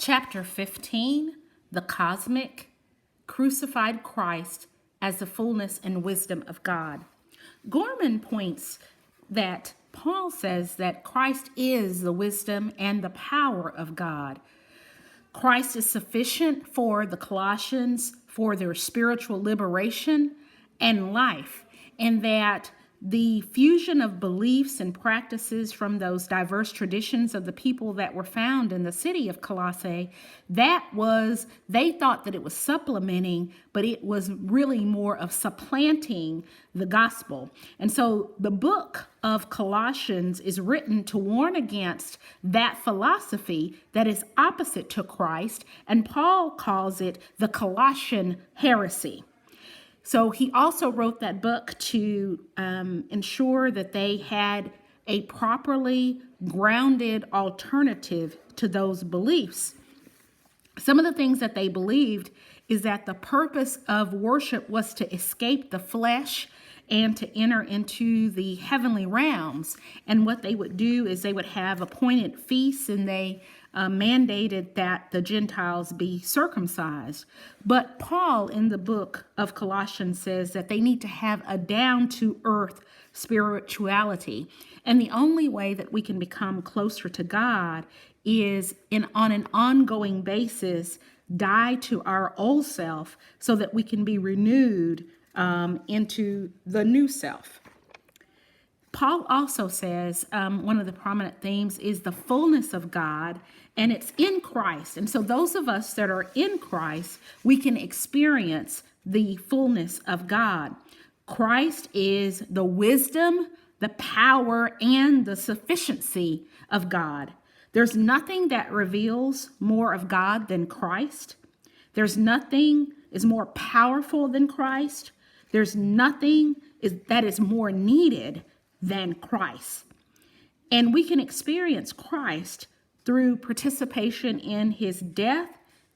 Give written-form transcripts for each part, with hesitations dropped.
Chapter 15, The Cosmic, Crucified Christ as the Fullness and Wisdom of God. Gorman points that Paul says that Christ is the wisdom and the power of God. Christ is sufficient for the Colossians for their spiritual liberation and life, and that the fusion of beliefs and practices from those diverse traditions of the people that were found in the city of Colossae, they thought that it was supplementing, but it was really more of supplanting the gospel. And so the book of Colossians is written to warn against that philosophy that is opposite to Christ, and Paul calls it the Colossian heresy. So he also wrote that book to ensure that they had a properly grounded alternative to those beliefs. Some of the things that they believed is that the purpose of worship was to escape the flesh and to enter into the heavenly realms. And what they would do is they would have appointed feasts, and they mandated that the Gentiles be circumcised. But Paul in the book of Colossians says that they need to have a down-to-earth spirituality. And the only way that we can become closer to God is on an ongoing basis, die to our old self so that we can be renewed into the new self. Paul also says one of the prominent themes is the fullness of God, and it's in Christ. And so those of us that are in Christ, we can experience the fullness of God. Christ is the wisdom, the power, and the sufficiency of God. There's nothing that reveals more of God than Christ. There's nothing is more powerful than Christ. There's nothing that is more needed than Christ. And we can experience Christ through participation in his death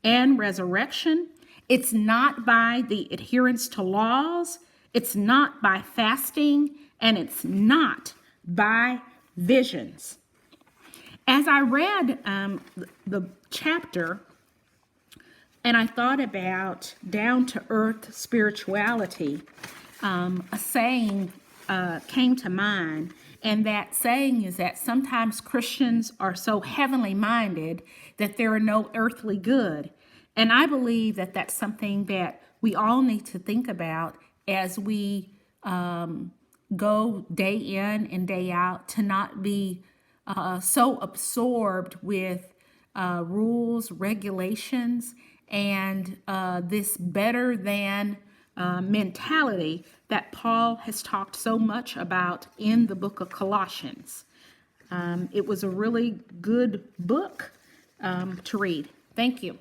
and resurrection. It's not by the adherence to laws. It's not by fasting, and it's not by visions. As I read the chapter, and I thought about down-to-earth spirituality, a saying came to mind, and that saying is that sometimes Christians are so heavenly minded that there are no earthly good. And I believe that that's something that we all need to think about as we go day in and day out, to not be so absorbed with rules, regulations, and this better than mentality that Paul has talked so much about in the book of Colossians. It was a really good book to read. Thank you.